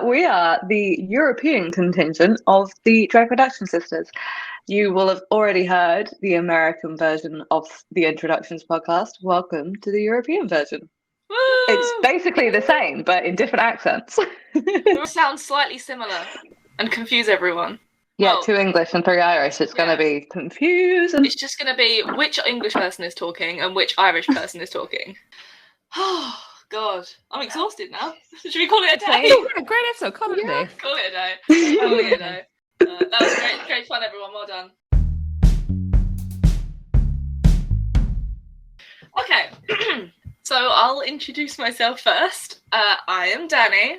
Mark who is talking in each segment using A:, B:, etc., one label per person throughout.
A: we are the European contingent of the Drag Production Sisters. You will have already heard the American version of the Introductions podcast. Welcome to the European version.
B: Woo!
A: It's basically the same, but in different accents.
B: Sounds slightly similar and confuse everyone.
A: Yeah, 2 English and 3 Irish. It's going to be confusing.
B: It's just going to be which English person is talking and which Irish person is talking. Oh, God. I'm exhausted now. Should we call it a day?
C: Yeah, great episode. Call it a day.
B: Call it a day. Call it a day. That was great fun, everyone. Well done. Okay. So I'll introduce myself first. I am Danni,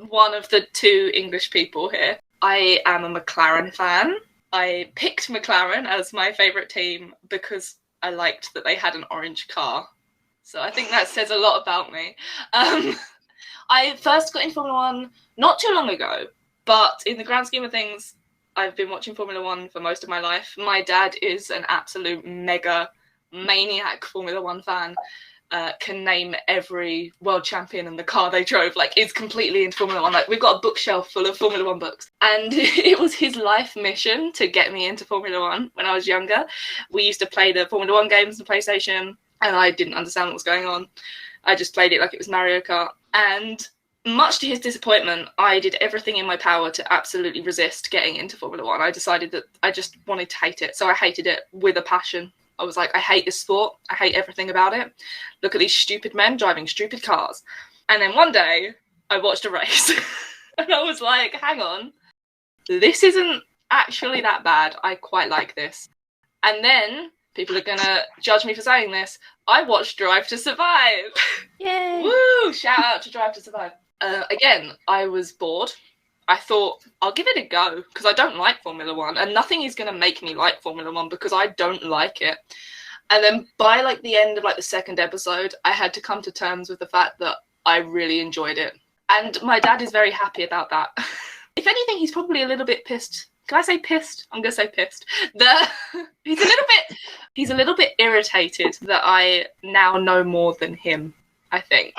B: one of the 2 English people here. I am a McLaren fan. I picked McLaren as my favourite team because I liked that they had an orange car. So I think that says a lot about me. I first got into Formula 1 not too long ago, but in the grand scheme of things, I've been watching Formula 1 for most of my life. My dad is an absolute mega maniac Formula 1 fan. Can name every world champion and the car they drove, is completely into Formula 1. We've got a bookshelf full of Formula 1 books. And it was his life mission to get me into Formula 1 when I was younger. We used to play the Formula 1 games on the PlayStation, and I didn't understand what was going on. I just played it like it was Mario Kart. And much to his disappointment, I did everything in my power to absolutely resist getting into Formula 1. I decided that I just wanted to hate it. So I hated it with a passion. I was like, I hate this sport. I hate everything about it. Look at these stupid men driving stupid cars. And then one day, I watched a race. And I was like, hang on. This isn't actually that bad. I quite like this. And then, people are going to judge me for saying this, I watched Drive to Survive.
C: Yay!
B: Woo! Shout out to Drive to Survive. Again, I was bored. I thought, I'll give it a go, because I don't like Formula 1, and nothing is going to make me like Formula 1, because I don't like it. And then by, the end of, the second episode, I had to come to terms with the fact that I really enjoyed it. And my dad is very happy about that. If anything, he's probably a little bit pissed. Can I say pissed? I'm going to say pissed. He's a little bit irritated that I now know more than him, I think.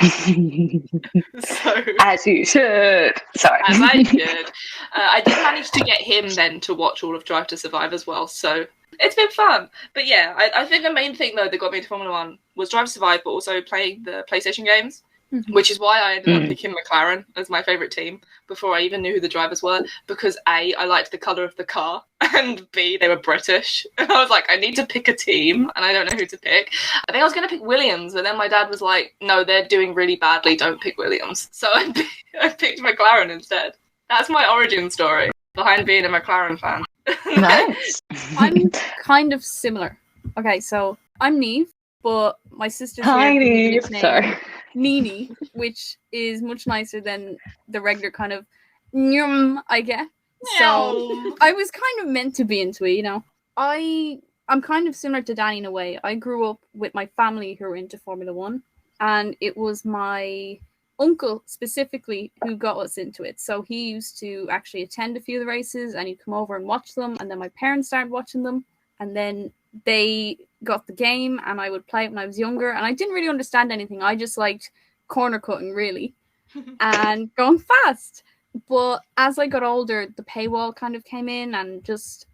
B: So,
A: as you should. Sorry.
B: As I should. I did manage to get him then to watch all of Drive to Survive as well, so it's been fun. But yeah, I think the main thing though that got me into Formula 1 was Drive to Survive, but also playing the PlayStation games, which is why I ended up picking McLaren as my favourite team before I even knew who the drivers were, because A, I liked the colour of the car, and B, they were British. And I was like, I need to pick a team, and I don't know who to pick. I think I was going to pick Williams, but then my dad was like, no, they're doing really badly, don't pick Williams. So I picked McLaren instead. That's my origin story behind being a McLaren fan.
A: Nice.
C: I'm kind of similar. Okay, so I'm Niamh, but my sister's
A: Hi,
C: here
A: Niamh. Sorry.
C: Nini, which is much nicer than the regular kind of Niamh I get. So I was kind of meant to be into it, I'm kind of similar to Danni in a way. I grew up with my family who were into Formula 1, and it was my uncle specifically who got us into it. So he used to actually attend a few of the races, and he'd come over and watch them, and then my parents started watching them, and then they got the game, and I would play it when I was younger, and I didn't really understand anything. I just liked corner cutting, really, and going fast. But as I got older, the paywall kind of came in, and just,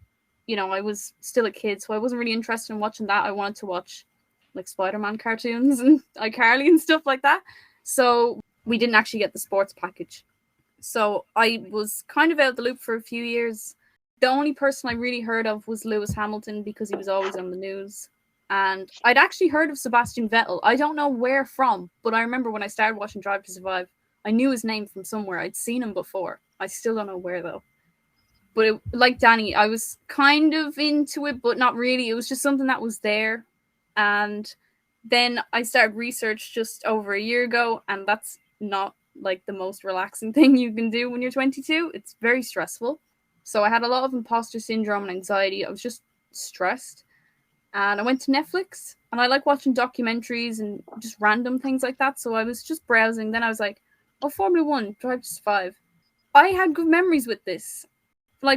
C: I was still a kid, so I wasn't really interested in watching that. I wanted to watch, Spider-Man cartoons and iCarly and stuff like that. So we didn't actually get the sports package. So I was kind of out of the loop for a few years. The only person I really heard of was Lewis Hamilton, because he was always on the news. And I'd actually heard of Sebastian Vettel. I don't know where from, but I remember when I started watching Drive to Survive, I knew his name from somewhere. I'd seen him before. I still don't know where, though. But like Danni, I was kind of into it, but not really. It was just something that was there. And then I started research just over a year ago, and that's not the most relaxing thing you can do when you're 22. It's very stressful. So I had a lot of imposter syndrome and anxiety. I was just stressed. And I went to Netflix, and I like watching documentaries and just random things like that. So I was just browsing. Then I was like, oh, Formula 1, Drive to Survive. I had good memories with this.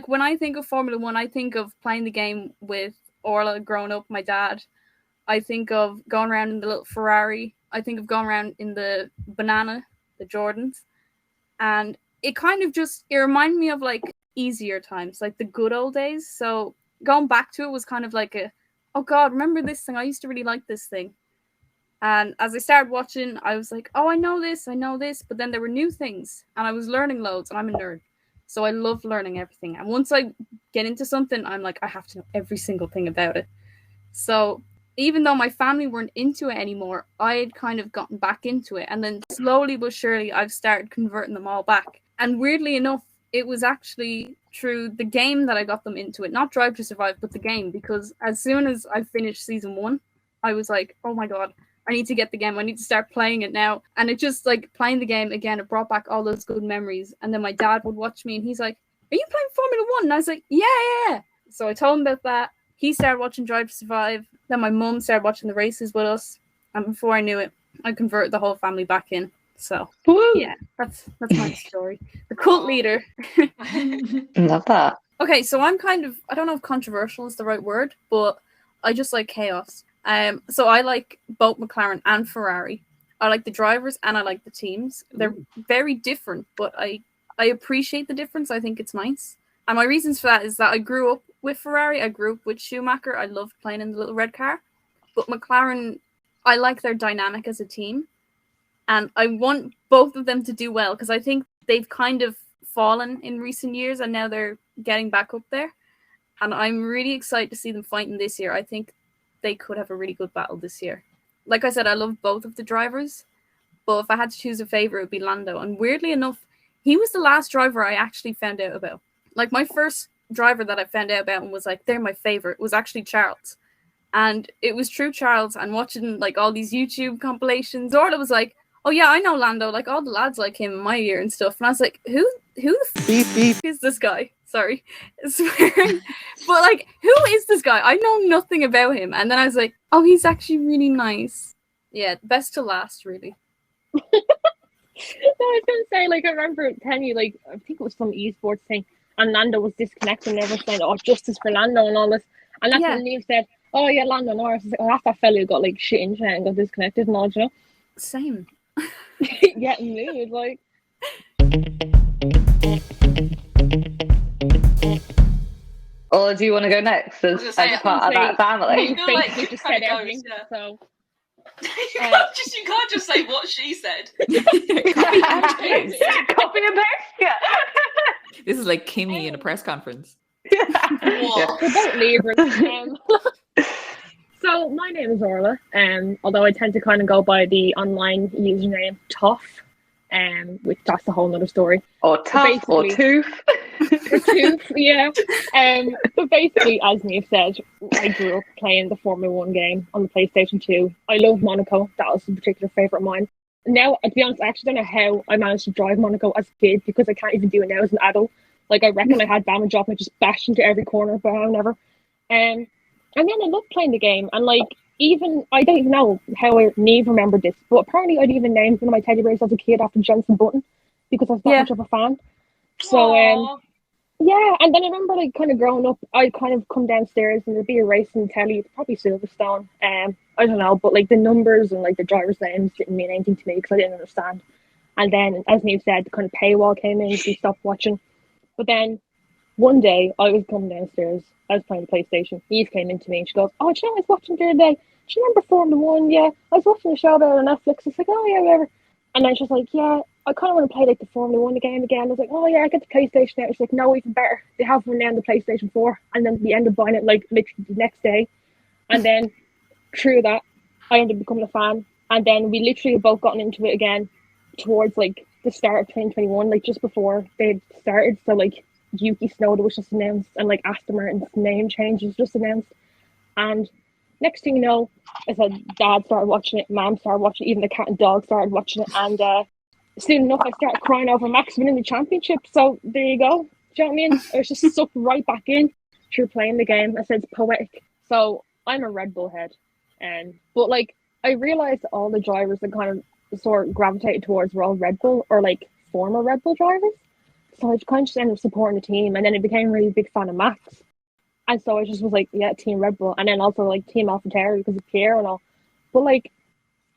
C: When I think of Formula 1, I think of playing the game with Orla growing up, my dad. I think of going around in the little Ferrari. I think of going around in the banana, the Jordans. And it kind of just, it reminded me of like easier times, like the good old days. So going back to it was kind of like a, oh God, remember this thing? I used to really like this thing. And as I started watching, I was like, oh, I know this. But then there were new things and I was learning loads, and I'm a nerd. So I love learning everything. And once I get into something, I'm like, I have to know every single thing about it. So even though my family weren't into it anymore, I had kind of gotten back into it. And then slowly but surely, I've started converting them all back. And weirdly enough, it was actually through the game that I got them into it. Not Drive to Survive, but the game. Because as soon as I finished season 1, I was like, oh my God, I need to get the game. I need to start playing it now. And it just, like, playing the game again, it brought back all those good memories. And then my dad would watch me and he's like, are you playing Formula 1? And I was like, yeah. So I told him about that. He started watching Drive to Survive. Then my mum started watching the races with us. And before I knew it, I converted the whole family back in. So, yeah, that's my story. The cult leader.
A: Love that.
C: Okay, so I'm kind of, I don't know if controversial is the right word, but I just like chaos. So I like both McLaren and Ferrari. I like the drivers and I like the teams. They're very different, but I appreciate the difference. I think it's nice. And my reasons for that is that I grew up with Ferrari. I grew up with Schumacher. I loved playing in the little red car. But McLaren, I like their dynamic as a team. And I want both of them to do well because I think they've kind of fallen in recent years and now they're getting back up there. And I'm really excited to see them fighting this year. I think they could have a really good battle this year. Like I said, I love both of the drivers, but if I had to choose a favorite, it would be Lando. And weirdly enough, he was the last driver I actually found out about. Like my first driver that I found out about and was like, they're my favorite, was actually Charles. And it was true Charles. And watching like all these YouTube compilations, Orla was like, oh yeah, I know Lando, like all the lads like him in my year and stuff. And I was like, who the f*** is this guy? Sorry, swearing. But like, who is this guy? I know nothing about him. And then I was like, oh, he's actually really nice. Yeah, best to last, really.
D: No, I was gonna say, like, I remember telling you, like, I think it was some esports thing, and Lando was disconnecting and everyone saying, oh, justice for Lando and all this. And that's when Niamh said, oh yeah, Lando Norris. I was like, oh, that's that fella who got like shit internet and got disconnected and all, you know?
C: Same.
D: Getting mood, like.
A: Or do you want to go next as part of that family?
D: You basically just said everything, so.
B: You can't just say what she said.
A: Copy and paste. Yeah.
E: This is like Kimmy in a press conference.
D: What? We're both Libras. So my name is Orla, although I tend to kind of go by the online username Toff, which that's a whole nother story.
A: Or Tough, or Tooth.
D: Or Tooth, yeah. But basically, as Niamh said, I grew up playing the Formula 1 game on the PlayStation 2. I love Monaco. That was a particular favourite of mine. Now, to be honest, I actually don't know how I managed to drive Monaco as a kid because I can't even do it now as an adult. Like, I reckon I had Bama drop and I just bashed into every corner, but however. And then I loved playing the game, and like, even, I don't even know how Niamh remembered this, but apparently I'd even named one of my teddy bears as a kid after Jensen Button because I was that much of a fan. So, yeah, and then I remember like kind of growing up, I'd kind of come downstairs and there'd be a race in the telly, probably Silverstone. I don't know, but like the numbers and like the drivers' names didn't mean anything to me because I didn't understand. And then, as Niamh said, the kind of paywall came in, so we stopped watching. But then one day I was coming downstairs, I was playing the PlayStation. Eve came into me and she goes, oh, do you know what I was watching the other day? Do you remember Formula 1? Yeah, I was watching a show about it on Netflix. I was like, oh yeah, whatever. And then she was like, yeah, I kind of want to play like the Formula 1 game again. I was like, oh yeah, I get the PlayStation out. She's like, no, even better. They have one now on the PlayStation 4. And then we ended up buying it like literally the next day. And then through that, I ended up becoming a fan. And then we literally both gotten into it again towards like the start of 2021, like just before they started. So like Yuki Tsunoda was just announced, and like Aston Martin's name change was just announced. And next thing you know, I said Dad started watching it, Mom started watching it, even the cat and dog started watching it, and soon enough I started crying over Max winning the championship. So there you go. Do you know what I mean? I was just sucked right back in through playing the game. I said it's poetic. So I'm a Red Bull head, but like I realised that all the drivers that kind of sort of gravitated towards were all Red Bull or like former Red Bull drivers. So I kind of just ended up supporting the team, and then I became a really big fan of Max. And so I just was like, yeah, Team Red Bull, and then also like Team AlphaTauri because of Pierre and all. But like,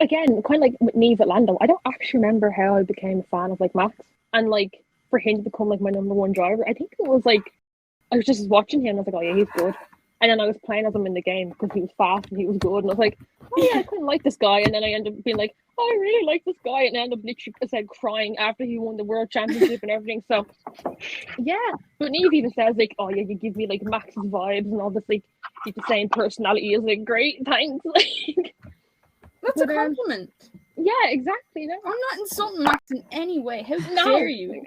D: again, kind of like with Niamh at Lando, I don't actually remember how I became a fan of like Max. And like, for him to become like my number one driver. I think it was like I was just watching him and I was like, oh yeah, he's good. And then I was playing as him in the game because he was fast and he was good. And I was like, oh yeah, I kind of like this guy. And then I ended up being like, oh, I really like this guy. And I ended up literally said crying after he won the world championship and everything. So yeah, but Niamh even says like, oh yeah, you give me like Max's vibes and all this, like you have the same personality. Is like, great, thanks. Like,
C: That's a compliment.
D: Yeah, exactly. No.
C: I'm not insulting Max in any way. How dare you?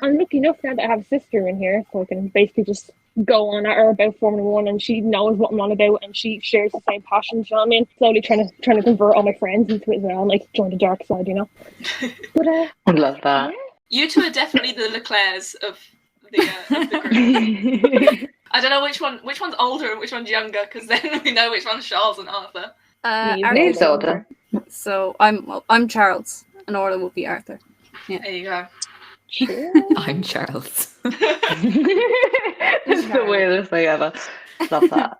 D: I'm lucky enough now that I have a sister in here, so I can basically just go on at her about Formula One, and she knows what I'm on about, and she shares the same passions. You know what I mean? Slowly trying to convert all my friends into it as well, and like join the dark side, you know. But
A: I love that.
D: Yeah.
B: You two are definitely the Leclercs of the group. I don't know which one's older and which one's younger, because then we know which one's Charles and Arthur.
A: Niamh's older.
C: So I'm Charles, and Orla will be Arthur. Yeah.
B: There you go.
E: I'm Charles.
A: It's the weirdest thing ever. Love that.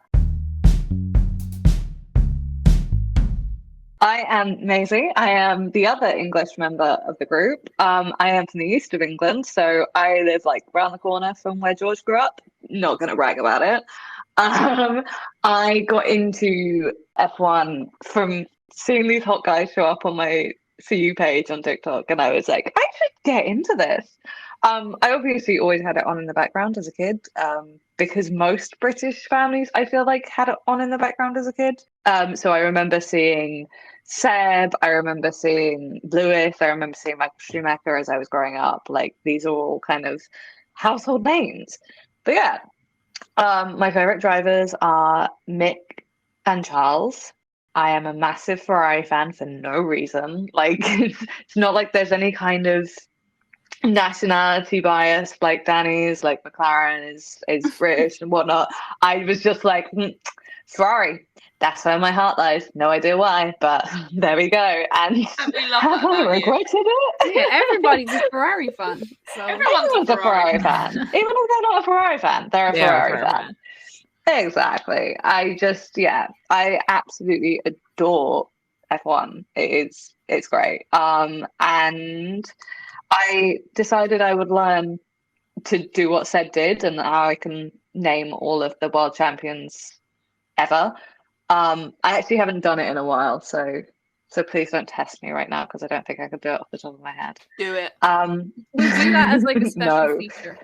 A: I am Maisie. I am the other English member of the group. I am from the east of England, so I live like around the corner from where George grew up. Not going to brag about it. I got into F1 from seeing these hot guys show up on my CU page on TikTok, and I was like, I should get into this. I obviously always had it on in the background as a kid, because most British families, I feel like, had it on in the background as a kid. So I remember seeing Seb, I remember seeing Lewis, I remember seeing Michael Schumacher as I was growing up. Like, these are all kind of household names. But yeah, my favorite drivers are Mick and Charles. I am a massive Ferrari fan for no reason. Like, it's not like there's any kind of nationality bias like Danni's, like McLaren is British and whatnot. I was just like, Ferrari, that's where my heart lies. No idea why, but there we go. And
B: we love that,
A: I regretted it.
C: Yeah, everybody's a Ferrari fan. So
B: Everyone's
A: a Ferrari fan. Even if they're not a Ferrari fan, they're a Ferrari fan. Exactly. I absolutely adore F1. It's great. And I decided I would learn to do what Seb did, and how I can name all of the world champions ever. I actually haven't done it in a while, so please don't test me right now, because I don't think I could do it off the top of my head.
B: Do it.
C: we'll do that as like a special feature.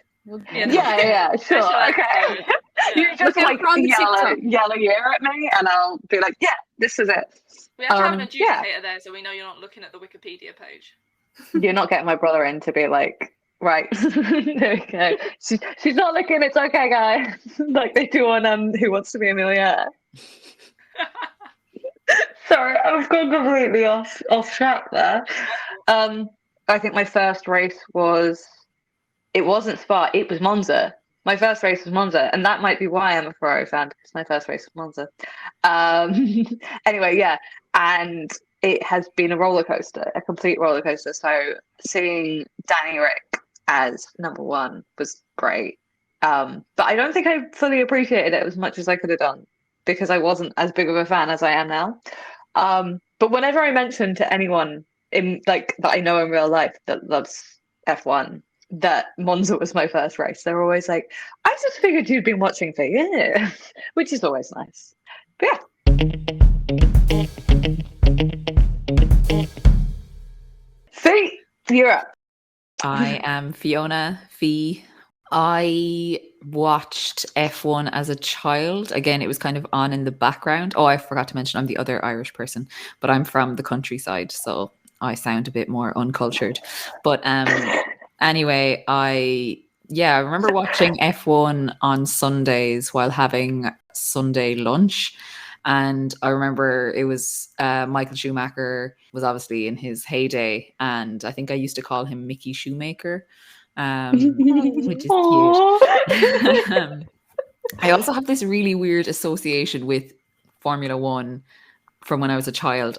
A: Yeah, sure. Okay. You just like yell a year at me, and I'll be like, yeah, this is it.
B: We have to have an adjudicator there, so we know you're not looking at the Wikipedia page.
A: You're not getting my brother in to be like, right, there we go. She's not looking, it's okay, guys. Like they do on Who Wants to Be a Millionaire. Sorry, I've gone completely off track there. I think my first race wasn't Spa, it was Monza. My first race was Monza, and that might be why I'm a Ferrari fan, because my first race was Monza. Anyway, yeah, and it has been a roller coaster, a complete roller coaster. So seeing Danni Rick as number one was great. But I don't think I fully appreciated it as much as I could have done, because I wasn't as big of a fan as I am now. But whenever I mention to anyone in like that I know in real life that loves F1 that Monza was my first race, they're always like, I just figured you'd been watching for years, which is always nice. But yeah. See, you're up.
E: I am Fiona Fee. I watched F1 as a child. Again, it was kind of on in the background. Oh, I forgot to mention I'm the other Irish person, but I'm from the countryside, so I sound a bit more uncultured. But anyway, I remember watching F1 on Sundays while having Sunday lunch. And I remember it was Michael Schumacher was obviously in his heyday, and I think I used to call him Mickey Shoemaker, which is cute. I also have this really weird association with Formula One from when I was a child.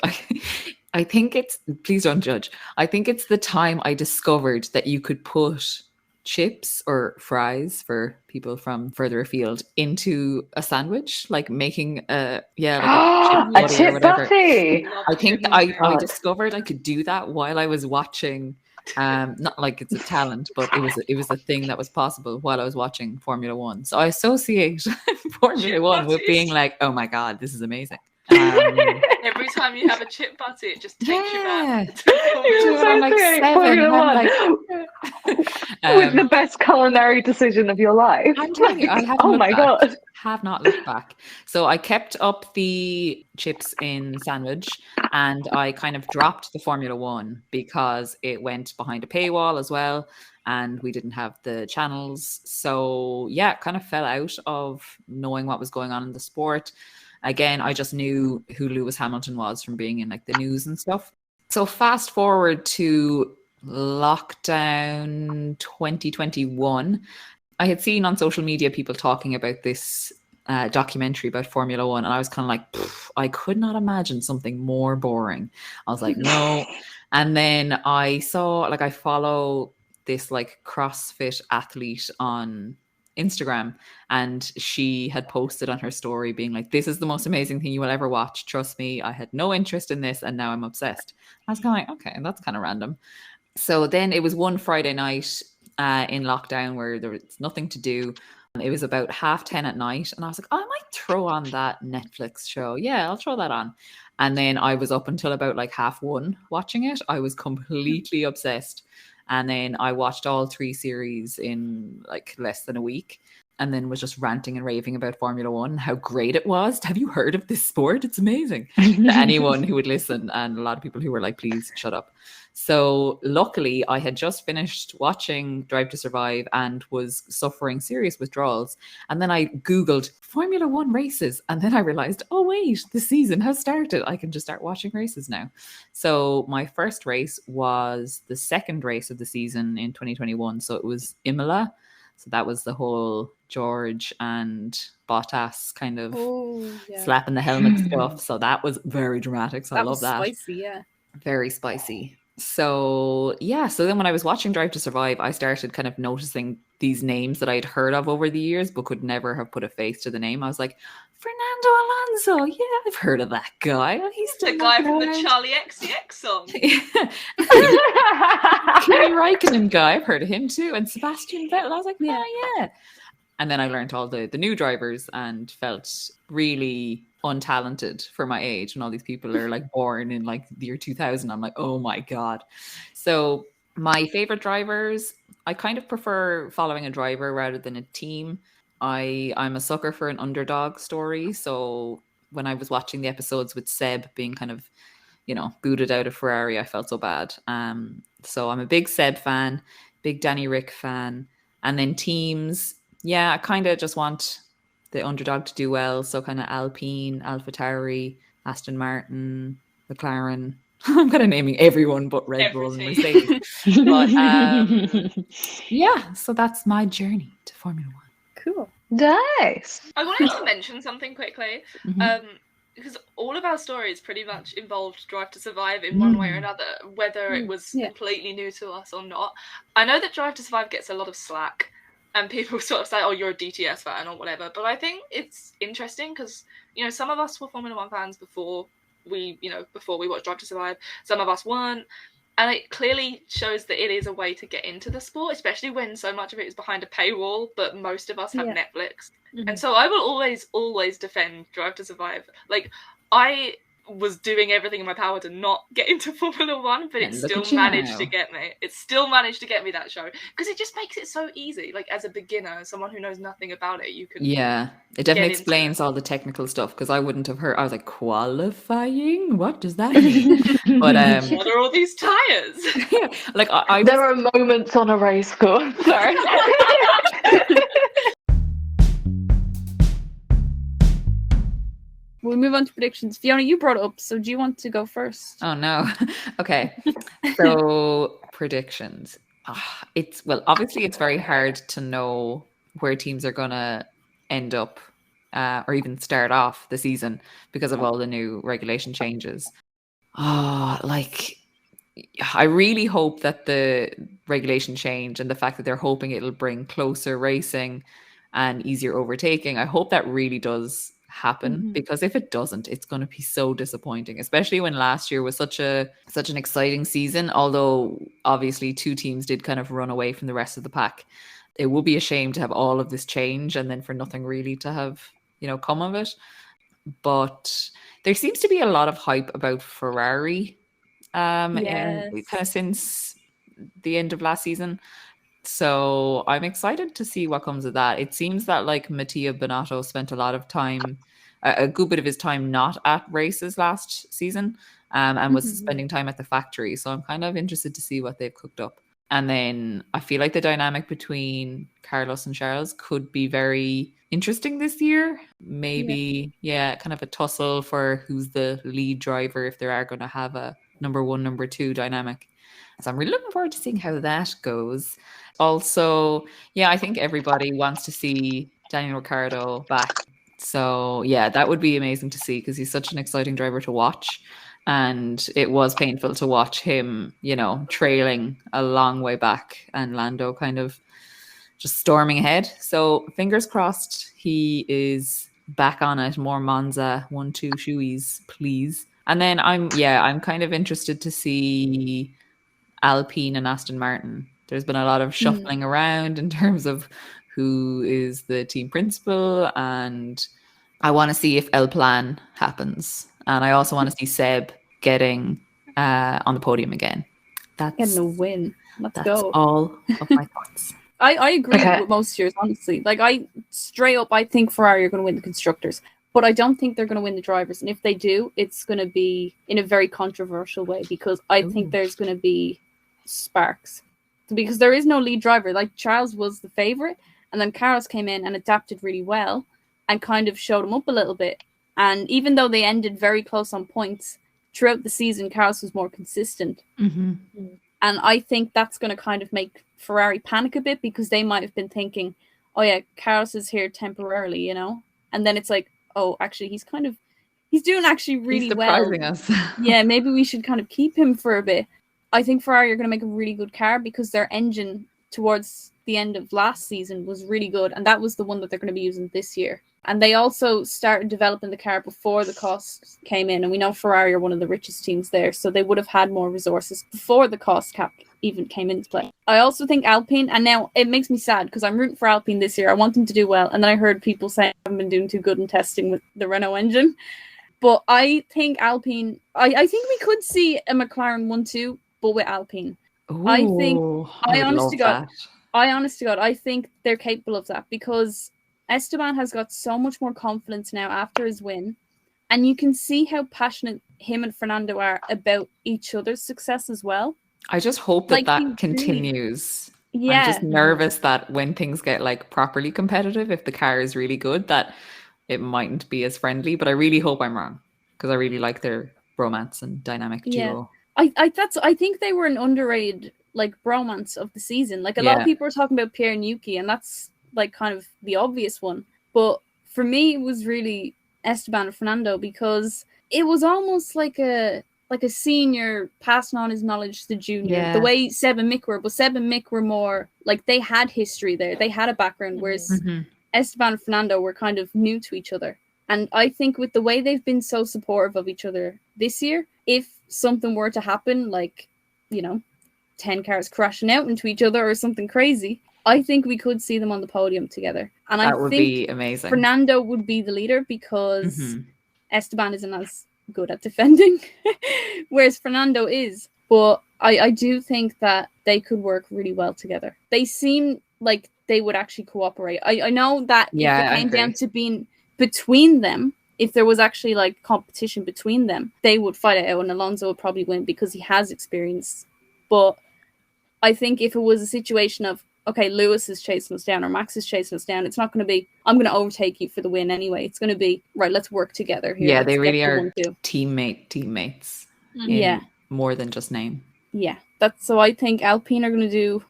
E: I think it's, please don't judge, I think it's the time I discovered that you could put chips or fries for people from further afield into a sandwich, like making a chip
A: butty.
E: I think I discovered I could do that while I was watching Not like it's a talent, but it was a thing that was possible while I was watching Formula One. So I associate Formula
B: Chip
E: One with being
B: butties.
E: like, oh my God, this is amazing.
B: Every time you have a chip butty, it just takes you
E: Yeah.
B: back to
A: You're
B: Formula
E: I'm
B: One.
E: like
A: associating
E: 7,
A: Formula
E: I'm
A: One
E: like,
A: with the best culinary decision of your life.
E: I'm telling you, I haven't
A: Oh
E: looked
A: my
E: back.
A: God.
E: Have not looked back. So I kept up the chips in sandwich, and I kind of dropped the Formula One because it went behind a paywall as well, and we didn't have the channels. So yeah, it kind of fell out of knowing what was going on in the sport. Again, I just knew who Lewis Hamilton was from being in like the news and stuff. So fast forward to lockdown 2021. I had seen on social media people talking about this documentary about Formula One, and I was kind of like, I could not imagine something more boring. I was like, no. And then I saw, like, I follow this like CrossFit athlete on Instagram, and she had posted on her story being like, this is the most amazing thing you will ever watch. Trust me, I had no interest in this, and now I'm obsessed. I was kind of like, okay, that's kind of random. So then it was one Friday night in lockdown where there was nothing to do. It was about 10:30 at night, and I was like, I might throw on that Netflix show. Yeah, I'll throw that on. And then I was up until about like 1:30 watching it. I was completely obsessed. And then I watched all 3 series in like less than a week, and then was just ranting and raving about Formula One, how great it was. Have you heard of this sport? It's amazing. To anyone who would listen, and a lot of people who were like, please shut up. So luckily, I had just finished watching Drive to Survive and was suffering serious withdrawals. And then I Googled Formula One races. And then I realized, oh, wait, the season has started. I can just start watching races now. So my first race was the second race of the season in 2021. So it was Imola. So that was the whole George and Bottas kind of slapping the helmet stuff. So that was very dramatic. So I love that.
C: Spicy, yeah.
E: Very spicy. So yeah, so then when I was watching Drive to Survive, I started kind of noticing these names that I'd heard of over the years, but could never have put a face to the name. I was like, Fernando Alonso, yeah, I've heard of that guy. He's
B: The guy from the Charlie XCX song.
E: Kimi Räikkönen guy, I've heard of him too. And Sebastian Vettel, I was like, yeah. And then I learned all the new drivers and felt really untalented for my age. And all these people are like born in like the year 2000. I'm like, oh my God. So my favorite drivers, I kind of prefer following a driver rather than a team. I'm a sucker for an underdog story. So when I was watching the episodes with Seb being kind of, booted out of Ferrari, I felt so bad. So I'm a big Seb fan, big Danny Rick fan. And then teams, yeah, I kind of just want the underdog to do well. So kind of Alpine, AlphaTauri, Aston Martin, McLaren. I'm kind of naming everyone but Red Bull and Mercedes. But yeah, so that's my journey to Formula One.
C: Cool.
A: Nice.
B: I wanted to mention something quickly.
E: Mhm.
B: Because all of our stories pretty much involved Drive to Survive in one way or another, whether it was completely new to us or not. I know that Drive to Survive gets a lot of slack, and people sort of say, oh, you're a DTS fan or whatever, but I think it's interesting because, some of us were Formula One fans before we watched Drive to Survive, some of us weren't, and it clearly shows that it is a way to get into the sport, especially when so much of it is behind a paywall, but most of us have Netflix. And so I will always defend Drive to Survive. Like, I was doing everything in my power to not get into Formula One, but it still managed to get me. It still managed to get me that show because it just makes it so easy. Like, as a beginner, someone who knows nothing about it, you can.
E: Yeah, it definitely explains all the technical stuff because I wouldn't have heard. I was like, qualifying? What does that mean? But
B: what are all these tires?
E: Yeah, like
A: there are moments on a race course. Sorry.
C: We'll move on to predictions. Fiona, you brought it up, so do you want to go first?
E: Oh no. Okay. So predictions. Obviously it's very hard to know where teams are gonna end up or even start off the season because of all the new regulation changes. I really hope that the regulation change and the fact that they're hoping it'll bring closer racing and easier overtaking, I hope that really does happen, because if it doesn't, it's going to be so disappointing, especially when last year was such an exciting season, although obviously 2 teams did kind of run away from the rest of the pack. It would be a shame to have all of this change and then for nothing really to have, come of it. But there seems to be a lot of hype about Ferrari kind of since the end of last season. So I'm excited to see what comes of that. It seems that like Mattia Binotto spent a lot of time, a good bit of his time not at races last season, and was spending time at the factory. So I'm kind of interested to see what they've cooked up. And then I feel like the dynamic between Carlos and Charles could be very interesting this year. Maybe, kind of a tussle for who's the lead driver, if they are going to have a number 1, number 2 dynamic. So I'm really looking forward to seeing how that goes. Also, I think everybody wants to see Daniel Ricciardo back. So that would be amazing to see, because he's such an exciting driver to watch. And it was painful to watch him, trailing a long way back and Lando kind of just storming ahead. So fingers crossed he is back on it. More Monza 1-2 shoeies, please. And then I'm kind of interested to see Alpine and Aston Martin. There's been a lot of shuffling around in terms of who is the team principal, and I want to see if El Plan happens, and I also want to see Seb getting on the podium again. That's
C: getting a win. Let's go.
E: All of my thoughts.
C: I agree with most years, honestly. Like, I think Ferrari are going to win the constructors, but I don't think they're going to win the drivers. And if they do, it's going to be in a very controversial way, because I think there's going to be sparks, because there is no lead driver. Like, Charles was the favorite, and then Carlos came in and adapted really well and kind of showed him up a little bit. And even though they ended very close on points throughout the season, Carlos was more consistent. And I think that's going to kind of make Ferrari panic a bit, because they might have been thinking, oh yeah, Carlos is here temporarily, and then it's like, oh, actually he's doing actually really well.
E: He's surprising us.
C: Yeah, maybe we should kind of keep him for a bit. I think Ferrari are going to make a really good car, because their engine towards the end of last season was really good, and that was the one that they're going to be using this year. And they also started developing the car before the cost came in, and we know Ferrari are one of the richest teams there, so they would have had more resources before the cost cap even came into play. I also think Alpine, and now it makes me sad because I'm rooting for Alpine this year. I want them to do well, and then I heard people say I haven't been doing too good in testing with the Renault engine. But I think Alpine, I think we could see a McLaren 1-2, but with Alpine.
E: Ooh,
C: I honest to God, I think they're capable of that, because Esteban has got so much more confidence now after his win, and you can see how passionate him and Fernando are about each other's success as well.
E: I just hope that continues.
C: Yeah.
E: I'm just nervous that when things get like properly competitive, if the car is really good, that it mightn't be as friendly. But I really hope I'm wrong, because I really like their romance and dynamic duo.
C: I think they were an underrated like bromance of the season. Like, a lot of people are talking about Pierre and Yuki, and that's like kind of the obvious one. But for me, it was really Esteban and Fernando, because it was almost like a senior passing on his knowledge to the junior. The way Seb and Mick were, but Seb and Mick were more like, they had history there. They had a background, whereas Esteban and Fernando were kind of new to each other. And I think with the way they've been so supportive of each other this year, if something were to happen, like, 10 cars crashing out into each other or something crazy, I think we could see them on the podium together. And
E: that
C: I
E: would
C: think
E: be amazing.
C: Fernando would be the leader, because Esteban isn't as good at defending, whereas Fernando is. But I do think that they could work really well together. They seem like they would actually cooperate. I know that if it came down to being between them, if there was actually like competition between them, they would fight it out, and Alonso would probably win because he has experience. But I think if it was a situation of, okay, Lewis is chasing us down or Max is chasing us down, it's not going to be, I'm going to overtake you for the win anyway. It's going to be, right, let's work together here.
E: Yeah, they really are teammates. More than just name.
C: Yeah, so I think Alpine are going to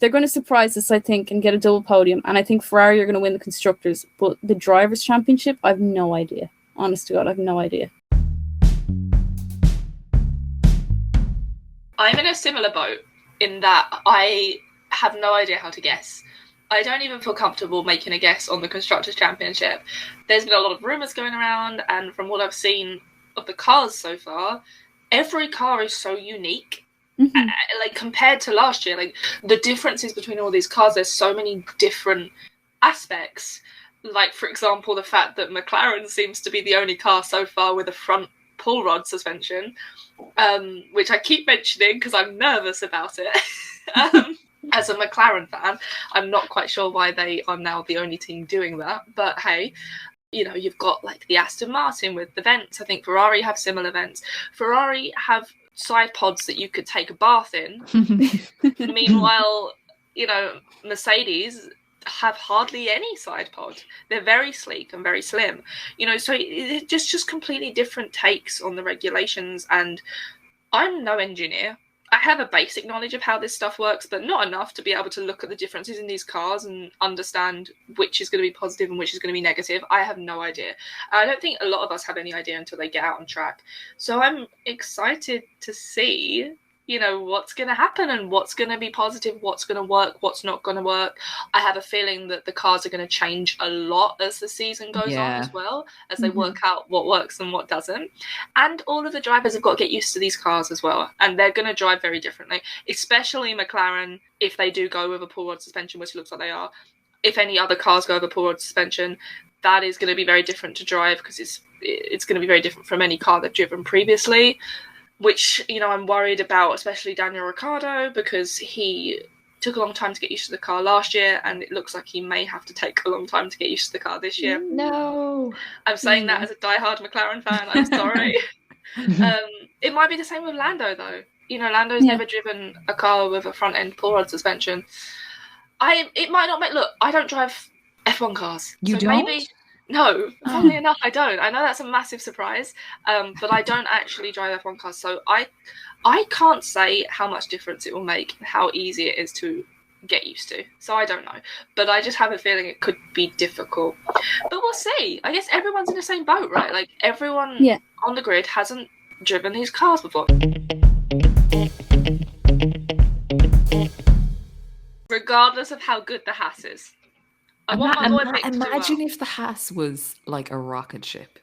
C: they're going to surprise us, I think, and get a double podium. And I think Ferrari are going to win the Constructors. But the Drivers' Championship, I have no idea. Honest to God, I have no idea.
B: I'm in a similar boat in that I have no idea how to guess. I don't even feel comfortable making a guess on the Constructors' Championship. There's been a lot of rumours going around, and from what I've seen of the cars so far, every car is so unique.
C: Mhm.
B: Like, compared to last year, like, the differences between all these cars, there's so many different aspects. Like, for example, the fact that McLaren seems to be the only car so far with a front pull rod suspension, which I keep mentioning because I'm nervous about it. As a McLaren fan, I'm not quite sure why they are now the only team doing that, but hey, you know, you've got like the Aston Martin with the vents. I think Ferrari have similar vents. Ferrari have side pods that you could take a bath in. Meanwhile, you know, Mercedes have hardly any side pod. They're very sleek and very slim. You know, so it's just completely different takes on the regulations. And I'm no engineer. I have a basic knowledge of how this stuff works, but not enough to be able to look at the differences in these cars and understand which is going to be positive and which is going to be negative. I have no idea. I don't think a lot of us have any idea until they get out on track. So I'm excited to see, you know, what's going to happen and what's going to be positive, what's going to work, what's not going to work. I have a feeling that the cars are going to change a lot as the season goes on as well, as they work out what works and what doesn't. And all of the drivers have got to get used to these cars as well. And they're going to drive very differently, especially McLaren, if they do go with a pull rod suspension, which looks like they are. If any other cars go with a pull rod suspension, that is going to be very different to drive because it's going to be very different from any car they've driven previously. Which, you know, I'm worried about, especially Daniel Ricciardo, because he took a long time to get used to the car last year, and it looks like he may have to take a long time to get used to the car this year.
E: No.
B: I'm saying that as a diehard McLaren fan. I'm sorry. It might be the same with Lando, though. You know, Lando's never driven a car with a front-end pull rod suspension. It might not make... Look, I don't drive F1 cars.
E: You
B: so
E: don't?
B: Maybe... No, funnily enough, I don't. I know that's a massive surprise, but I don't actually drive F1 cars, so I can't say how much difference it will make and how easy it is to get used to. So I don't know, but I just have a feeling it could be difficult. But we'll see. I guess everyone's in the same boat, right? Like, everyone on the grid hasn't driven these cars before. Regardless of how good the Haas is.
E: Imagine if the Haas was like a rocket ship.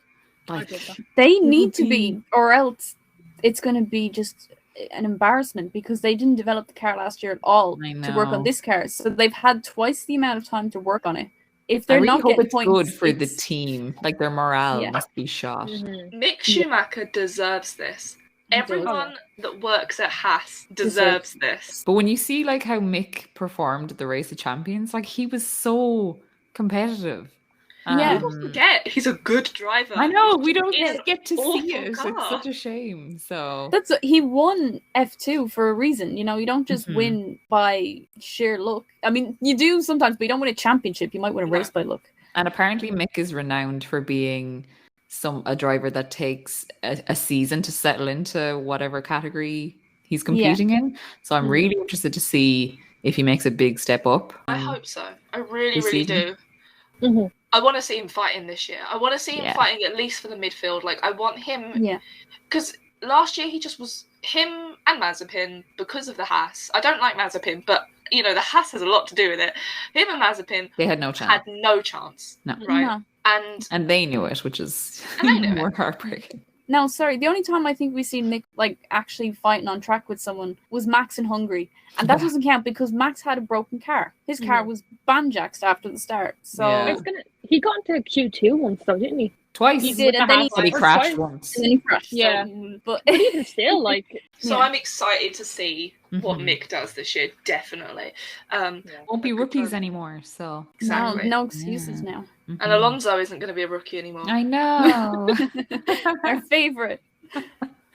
E: Like,
C: they need to be, or else it's going to be just an embarrassment because they didn't develop the car last year at all to work on this car. So they've had twice the amount of time to work on it. If they're not getting points,
E: good for the team. Like, their morale must be shot.
B: Mick Schumacher deserves this. Everyone that works at Haas deserves this.
E: But when you see like how Mick performed at the Race of Champions, like, he was so competitive.
B: People forget he's a good driver.
E: I know, we don't get to see it. Car. It's such a shame. So
C: he won F2 for a reason. You know, you don't just win by sheer luck. I mean, you do sometimes, but you don't win a championship. You might win a race by luck.
E: And apparently Mick is renowned for being a driver that takes a season to settle into whatever category he's competing in. So I'm really interested to see if he makes a big step up.
B: I hope so. I really do. I want to see him fighting this year. I want to see him fighting at least for the midfield. Like, I want him... Because last year he just was... Him and Mazepin, because of the Haas. I don't like Mazepin, but, you know, the Haas has a lot to do with it. Him and Mazepin...
E: They had no chance.
B: No. Right?
C: No.
B: And
E: they knew it, which is more heartbreaking.
C: No, sorry. The only time I think we've seen Mick like actually fighting on track with someone was Max in Hungary, and that doesn't count because Max had a broken car. His car was banjaxed after the start. So
D: he got into Q2 once, though, didn't he?
E: Twice.
C: He did, and then
E: he crashed once.
C: And then he crashed.
D: Yeah,
C: so,
D: but even still, like.
B: So I'm excited to see what Mick does this year. Definitely.
E: Won't be rookies anymore. So
B: exactly.
C: No excuses now.
B: And Alonso isn't going to be a rookie anymore.
E: I know.
C: Our favourite.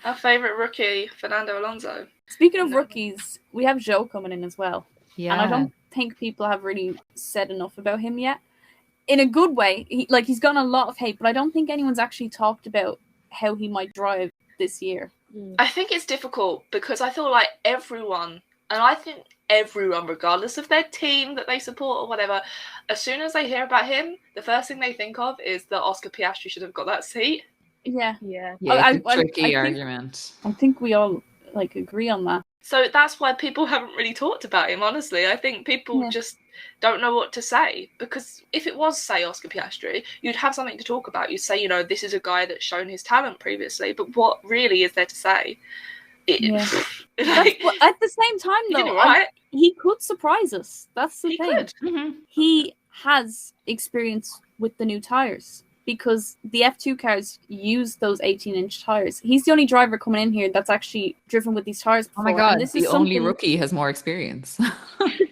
B: Our favourite rookie, Fernando Alonso.
C: Speaking of rookies, we have Joe coming in as well.
E: Yeah.
C: And I don't think people have really said enough about him yet. In a good way. He's gotten a lot of hate, but I don't think anyone's actually talked about how he might drive this year.
B: I think it's difficult because I feel like everyone, regardless of their team that they support or whatever, as soon as they hear about him, the first thing they think of is that Oscar Piastri should have got that seat.
C: Yeah.
E: It's a tricky argument.
C: I think we all agree on that.
B: So that's why people haven't really talked about him, honestly. I think people just don't know what to say. Because if it was, say, Oscar Piastri, you'd have something to talk about. You'd say, this is a guy that's shown his talent previously. But what really is there to say?
C: At the same time, though, he could surprise us. That's the thing.
B: Mm-hmm.
C: He has experience with the new tyres. Because the F2 cars use those 18-inch tires. He's the only driver coming in here that's actually driven with these tires before.
E: Oh my God,
C: and this
E: the only rookie has more experience.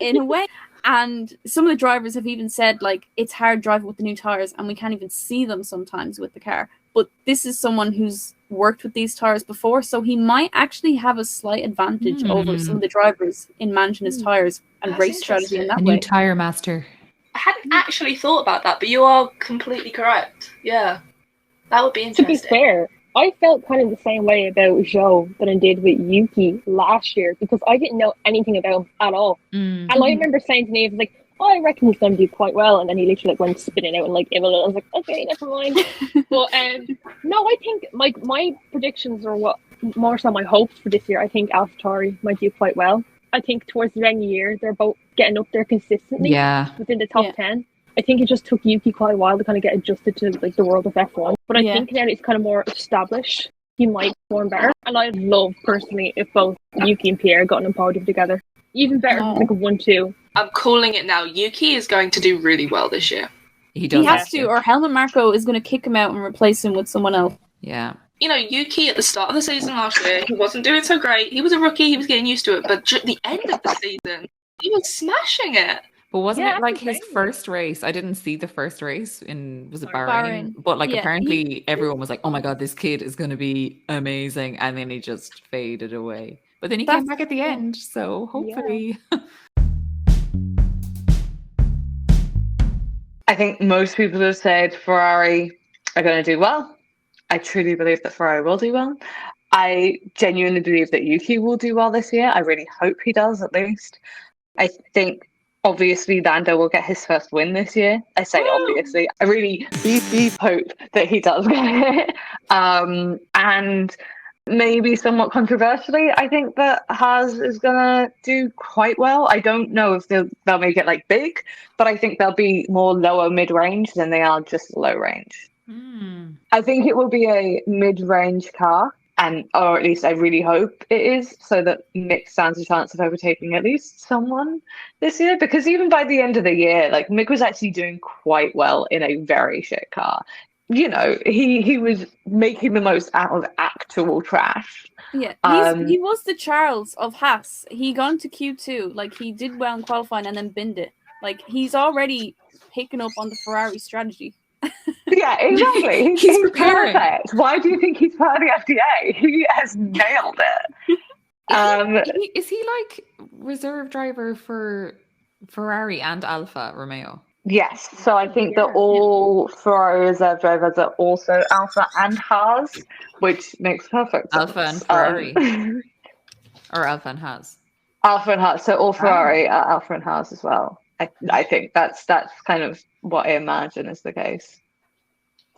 C: In a way. And some of the drivers have even said, like, it's hard driving with the new tires and we can't even see them sometimes with the car. But this is someone who's worked with these tires before, so he might actually have a slight advantage over some of the drivers in managing his tires and race strategy in that way.
E: New tire master.
B: I hadn't actually thought about that, but you are completely correct. Yeah, that would be interesting.
D: To be fair, I felt kind of the same way about Zhou that I did with Yuki last year because I didn't know anything about him at all. And I remember saying to Niamh, like, I reckon he's going to do quite well. And then he literally went spinning out and like Imola. I was like, okay, never mind. But no, I think my predictions are what more so my hopes for this year. I think AlphaTauri might do quite well. I think towards the end of the year, they're both getting up there consistently within the top 10. I think it just took Yuki quite a while to kind of get adjusted to like the world of F1. But I think now it's kind of more established. He might perform better. And I'd love, personally, if both Yuki and Pierre got on a podium together. Even better, like a 1-2.
B: I'm calling it now. Yuki is going to do really well this year.
E: He does.
C: He has to, or Helmut Marko is going to kick him out and replace him with someone else.
E: Yeah.
B: Yuki at the start of the season last year, he wasn't doing so great. He was a rookie, he was getting used to it, but at the end of the season, he was smashing it.
E: But wasn't it like his first race? I didn't see the first race was it Bahrain? But like apparently everyone was like, oh my God, this kid is going to be amazing. And then he just faded away. But then he came back at the end. So hopefully.
A: Yeah. I think most people have said Ferrari are going to do well. I truly believe that Ferrari will do well. I genuinely believe that Yuki will do well this year. I really hope he does, at least. I think, obviously, Lando will get his first win this year. I say obviously. I really hope that he does get it. And maybe somewhat controversially, I think that Haas is going to do quite well. I don't know if they'll make it like big, but I think they'll be more lower mid-range than they are just low range. I think it will be a mid-range car, or at least I really hope it is, so that Mick stands a chance of overtaking at least someone this year. Because even by the end of the year, like Mick was actually doing quite well in a very shit car. He was making the most out of actual trash.
C: Yeah, he was the Charles of Haas. He got into Q2, like he did well in qualifying and then binned it. Like he's already picking up on the Ferrari strategy.
A: Yeah, exactly.
E: He's preparing.
A: Perfect. Why do you think he's part of the FDA? He has nailed it.
E: Is he like reserve driver for Ferrari and Alfa Romeo?
A: Yes. So I think that all Ferrari reserve drivers are also Alfa and Haas, which makes perfect sense.
E: Alfa and Ferrari. Or Alfa and Haas.
A: Alfa and Haas. So all Ferrari are Alfa and Haas as well. I think that's kind of what I imagine is the case.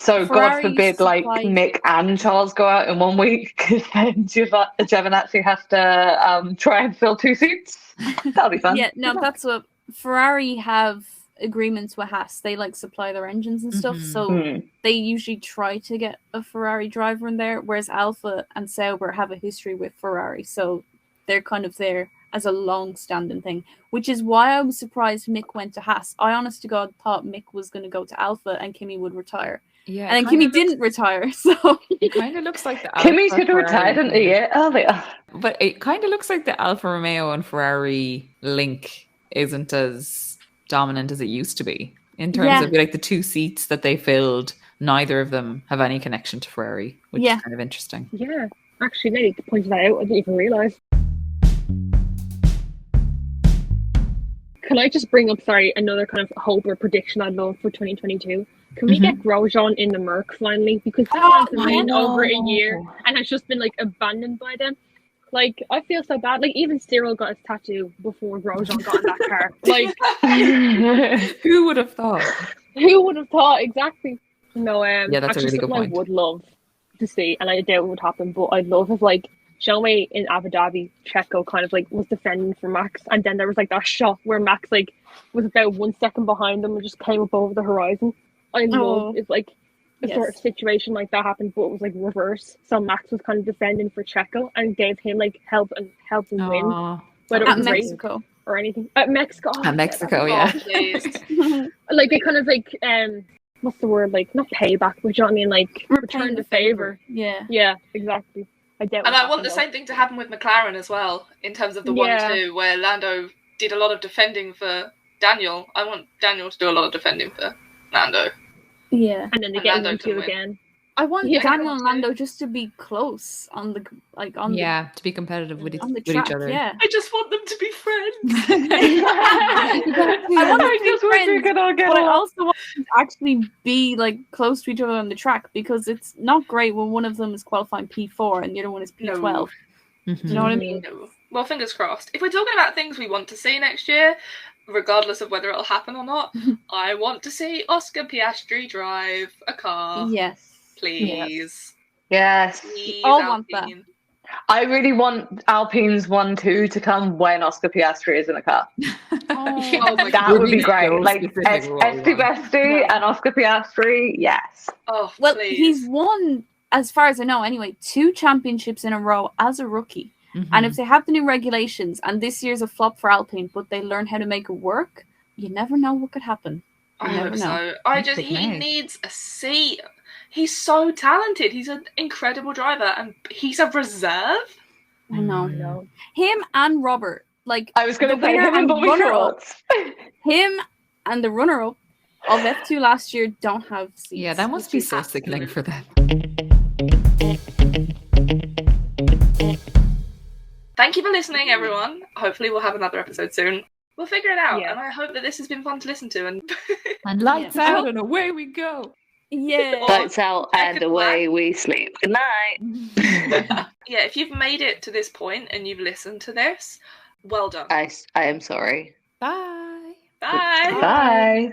A: So
C: Ferrari
A: God forbid, like Mick and Charles go out in 1 week, because then Giovinazzi has to try and fill 2 seats. That'll be fun.
C: Yeah, no, that's what Ferrari have agreements with Haas. They like supply their engines and stuff, so they usually try to get a Ferrari driver in there. Whereas Alfa and Sauber have a history with Ferrari, so they're kind of there as a long-standing thing, which is why I was surprised Mick went to Haas. I honest to God thought Mick was going to go to Alfa and Kimi would retire.
E: Yeah,
C: and then Kimi didn't retire, so
E: it kind of looks like the
A: Kimi should have retired a year earlier.
E: But it kind of looks like the Alfa Romeo and Ferrari link isn't as dominant as it used to be in terms of like the 2 seats that they filled. Neither of them have any connection to Ferrari, which is kind of interesting.
D: Yeah, actually, maybe to point that out, I didn't even realise. Can I just bring up, another kind of hope or prediction I'd love for 2022? Can we get Grosjean in the Merc finally? Because that has been over a year and has just been like abandoned by them. Like, I feel so bad. Like, even Cyril got his tattoo before Grosjean got in that car. Like,
E: who would have thought?
D: Who would have thought? Exactly. No,
E: yeah, that's a really good point.
D: I would love to see, and I doubt it would happen, but I'd love if, like, show me in Abu Dhabi, Checo kind of like was defending for Max, and then there was like that shot where Max like was about 1 second behind them and just came up over the horizon. I love it's like a sort of situation like that happened, but it was like reverse. So Max was kind of defending for Checo and gave him like help and helped him win. Whether it was
C: Mexico
D: or anything. At Mexico.
E: At Mexico, yeah.
D: Like they kind of like what's the word, like not payback, but you know what I mean, like return the favor. Yeah, exactly.
B: And I want the same thing to happen with McLaren as well, in terms of the 1-2, where Lando did a lot of defending for Daniel. I want Daniel to do a lot of defending for Lando.
C: Yeah.
D: And then they get into again.
C: I want Daniel and Lando just to be close on the
E: to be competitive with each other.
C: Yeah.
B: I just want them to be friends.
C: I want them to be friends, but I also want them to actually be like close to each other on the track, because it's not great when one of them is qualifying P4 and the other one is P12.
B: No.
C: Do you know what I mean?
B: No. Well, fingers crossed. If we're talking about things we want to see next year, regardless of whether it'll happen or not, I want to see Oscar Piastri drive a car.
C: Yes.
B: Please.
A: Yes.
B: Please,
C: all want that.
A: I really want Alpine's 1-2 to come when Oscar Piastri is in a car.
B: That
A: would be great. Like Esti and Oscar Piastri, yes.
B: Oh,
C: well,
B: please.
C: he's won, as far as I know anyway, 2 championships in a row as a rookie. And if they have the new regulations, and this year's a flop for Alpine, but they learn how to make it work, you never know what could happen.
B: I hope so. He needs a seat. He's so talented. He's an incredible driver, and he's a reserve.
C: I know. Him and Robert, like
A: I was going to say him and Bobby Shorts.
C: Him and the runner-up of F2 last year don't have seats.
E: Yeah, that must be so sickening for them.
B: Thank you for listening, everyone. Hopefully we'll have another episode soon. We'll figure it out, and I hope that this has been fun to listen to.
E: And lights out and away we go.
C: Yeah.
A: Lights out and away we sleep. Good night.
B: Yeah, if you've made it to this point and you've listened to this, well done.
A: I am sorry.
E: Bye.
B: Bye.
A: Bye.